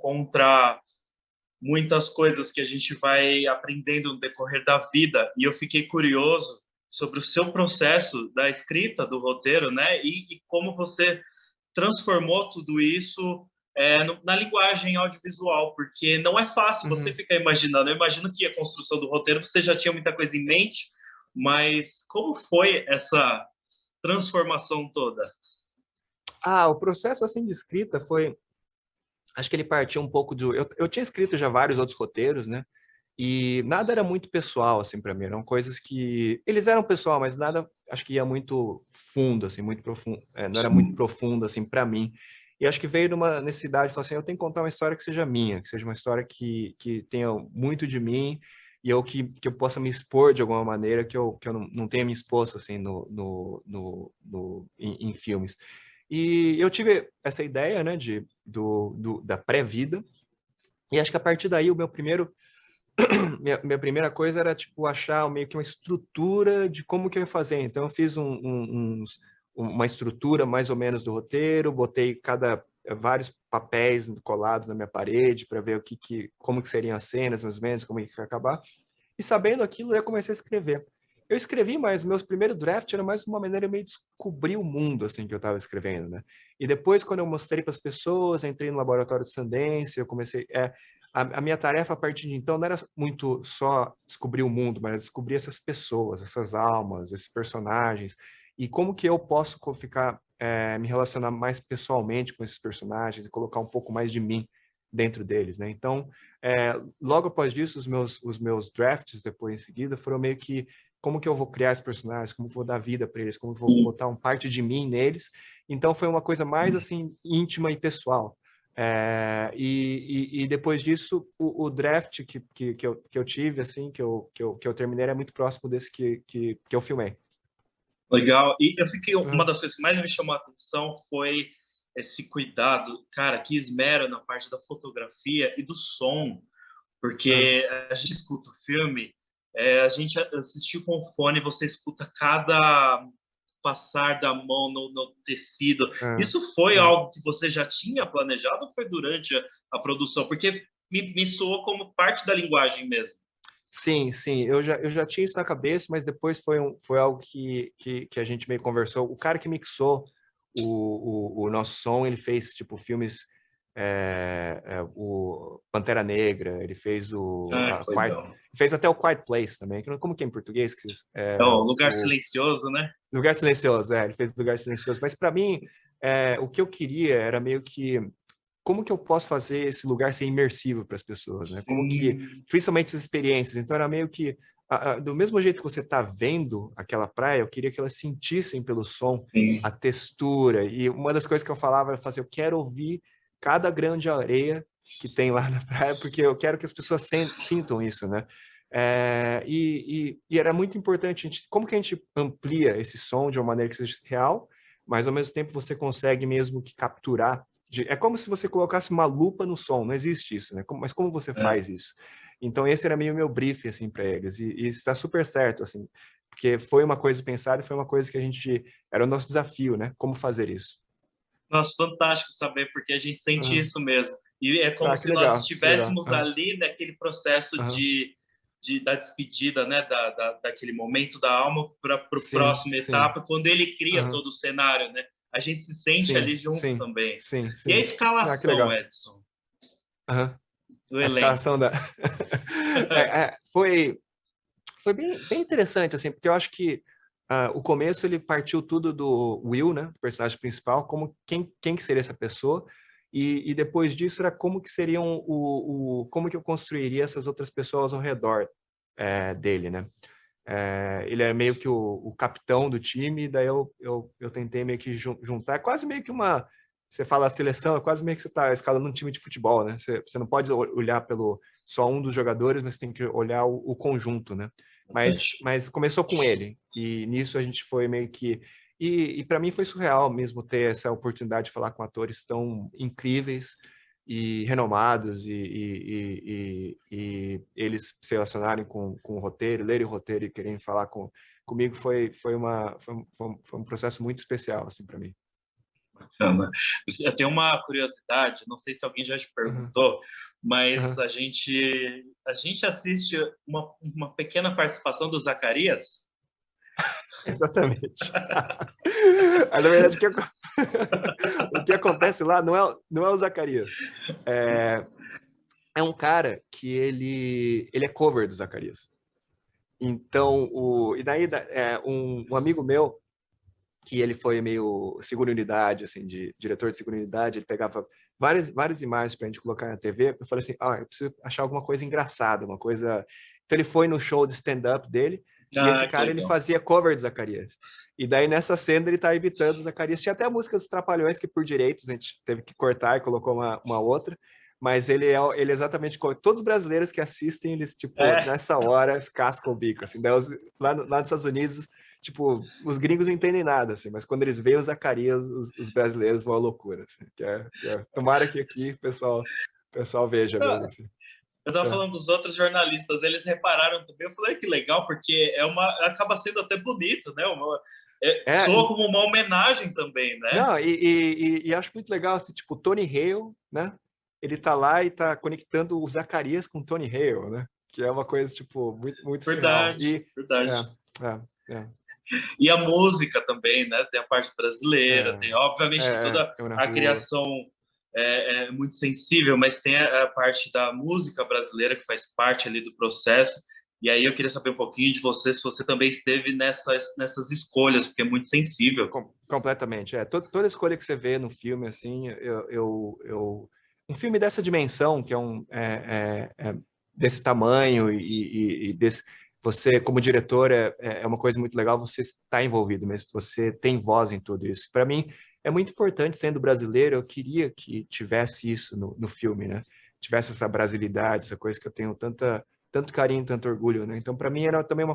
encontra muitas coisas que a gente vai aprendendo no decorrer da vida. E eu fiquei curioso sobre o seu processo da escrita do roteiro, né? E como você transformou tudo isso na linguagem audiovisual, porque não é fácil você Uhum. ficar imaginando. Eu imagino que a construção do roteiro você já tinha muita coisa em mente, mas como foi essa transformação toda? O processo assim de escrita foi, acho que ele partiu um pouco do, eu tinha escrito já vários outros roteiros, né? E nada era muito pessoal assim para mim, eram coisas que eles eram pessoal, mas nada, acho que ia muito fundo assim, muito profundo, não era muito profundo assim para mim. E acho que veio de uma necessidade, falar assim, eu tenho que contar uma história que seja minha, que seja uma história que tenha muito de mim e eu que eu possa me expor de alguma maneira que eu não tenha me exposto assim em filmes. E eu tive essa ideia, né, da pré-vida, e acho que a partir daí o meu primeiro, minha primeira coisa era, tipo, achar meio que uma estrutura de como que eu ia fazer. Então eu fiz uma estrutura mais ou menos do roteiro, botei vários papéis colados na minha parede para ver como que seriam as cenas, mais ou menos, como que ia acabar. E sabendo aquilo, eu comecei a escrever. Eu escrevi, mas meus primeiros drafts era mais uma maneira meio de descobrir o mundo assim que eu estava escrevendo, né? E depois, quando eu mostrei para as pessoas, entrei no laboratório de Sundance, eu comecei a minha tarefa a partir de então não era muito só descobrir o mundo, mas descobrir essas pessoas, essas almas, esses personagens e como que eu posso ficar me relacionar mais pessoalmente com esses personagens e colocar um pouco mais de mim dentro deles, né? Então logo após isso, os meus drafts depois em seguida foram meio que como que eu vou criar esses personagens, como que eu vou dar vida para eles, como que eu vou botar uma parte de mim neles. Então foi uma coisa mais assim íntima e pessoal. E depois disso, o draft que eu tive, assim, que eu terminei, era muito próximo desse que eu filmei. Legal. E eu fiquei, uma Uhum. das coisas que mais me chamou a atenção foi esse cuidado, cara, que esmero na parte da fotografia e do som, Uhum. porque a gente escuta o filme, a gente assistiu com fone, você escuta cada passar da mão no tecido. Uhum. Isso foi Uhum. algo que você já tinha planejado ou foi durante a produção? Porque me soou como parte da linguagem mesmo. Sim, sim, eu já tinha isso na cabeça, mas depois foi algo que a gente meio conversou. O cara que mixou o nosso som, ele fez, tipo, filmes, o Pantera Negra, ele fez Ah, que legal. fez até o Quiet Place também, como que é em português? É o Lugar Silencioso, né? Lugar Silencioso, ele fez Lugar Silencioso, mas para mim, o que eu queria era meio que como que eu posso fazer esse lugar ser imersivo para as pessoas, né? Como que, Sim, principalmente essas experiências. Então era meio que do mesmo jeito que você está vendo aquela praia, eu queria que elas sentissem pelo som a sim. textura. E uma das coisas que eu falava era fazer, eu quero ouvir cada grão de areia que tem lá na praia, porque eu quero que as pessoas sintam isso, né? E era muito importante, como que a gente amplia esse som de uma maneira que seja real, mas ao mesmo tempo você consegue mesmo que capturar é como se você colocasse uma lupa no som, não existe isso, né? Mas como você É. faz isso? Então esse era meio meu brief assim para eles e está super certo assim, porque foi uma coisa pensada e foi uma coisa que a gente era o nosso desafio, né? Como fazer isso? Nossa, fantástico saber, porque a gente sente Uhum. isso mesmo. E é como Que se nós legal, que legal. estivéssemos Uhum. ali naquele processo Uhum. da despedida, né? Daquele momento da alma para a Sim, próxima sim. etapa, quando ele cria Uhum. todo o cenário, né? A gente se sente ali Sim, junto sim, também. sim, E a sim. Que escalação, legal. Edson, Uhum. do A escalação elenco. da foi bem interessante, assim, porque eu acho que o começo ele partiu tudo do Will, né, do personagem principal, como quem que seria essa pessoa, e depois disso era como que seriam como que eu construiria essas outras pessoas ao redor dele, né? Ele é meio que o capitão do time, e daí eu tentei meio que juntar, é quase meio que você fala a seleção, é quase meio que você está escalando um time de futebol, né? Você não pode olhar pelo só um dos jogadores, mas tem que olhar o conjunto, né? Mas começou com ele, e nisso a gente foi meio que. E para mim foi surreal mesmo ter essa oportunidade de falar com atores tão incríveis e renomados, e eles se relacionarem com o roteiro, lerem o roteiro e querem falar comigo foi um processo muito especial assim para mim. Bacana. Eu tenho uma curiosidade, não sei se alguém já te Uhum, perguntou, mas uhum. a gente assiste uma pequena participação do Zacarias. Exatamente. Aí, na verdade, o que acontece lá não é o Zacarias. É, é um cara que ele é cover do Zacarias. Então, e daí um amigo meu, que ele foi meio segunda unidade, assim, de diretor de segunda unidade, ele pegava várias imagens para a gente colocar na TV. Eu falei assim, eu preciso achar alguma coisa engraçada, uma coisa. Então ele foi no show de stand-up dele e esse Ah, que cara ele legal. fazia cover do Zacarias. E daí nessa cena ele tá imitando o Zacarias. Tinha até a música dos Trapalhões que por direitos a gente teve que cortar e colocou uma outra. Mas ele é exatamente todos os brasileiros que assistem, eles, tipo, É, nessa hora, cascam o bico, assim. Daí, lá nos Estados Unidos, tipo, os gringos não entendem nada, assim, mas quando eles veem o Zacarias, os brasileiros vão à loucura, assim, tomara que aqui o pessoal veja mesmo, assim. eu estava É, falando dos outros jornalistas, eles repararam também. Eu falei que legal, porque acaba sendo até bonito, né? Soa e, como uma homenagem também, né? não, e acho muito legal, assim, tipo, o Tony Hale, né, ele tá lá e tá conectando o Zacarias com o Tony Hale, né, que é uma coisa, tipo, muito, muito surreal. Verdade, verdade. É, E a música também, né? Tem a parte brasileira, é, tem, obviamente, tem toda eu na a rua. criação muito sensível, mas tem a parte da música brasileira que faz parte ali do processo. E aí eu queria saber um pouquinho de você, se você também esteve nessas escolhas, porque é muito sensível. Completamente. Toda escolha que você vê no filme, assim, um filme dessa dimensão, que desse tamanho e desse, você, como diretor, é uma coisa muito legal, você está envolvido mesmo, você tem voz em tudo isso. Para mim, é muito importante, sendo brasileiro, eu queria que tivesse isso no filme, né? Tivesse essa brasilidade, essa coisa que eu tenho tanto carinho, tanto orgulho, né? Então, para mim, era também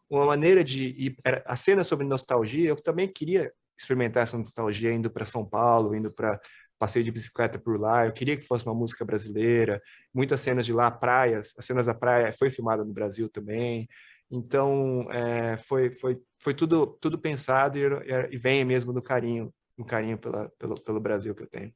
uma maneira de ir. A cena sobre nostalgia, eu também queria experimentar essa nostalgia indo para São Paulo, indo para passeio de bicicleta por lá. Eu queria que fosse uma música brasileira. Muitas cenas de lá, praias, as cenas da praia foi filmada no Brasil também. Então, foi tudo pensado e vem mesmo do carinho, um carinho pelo Brasil que eu tenho.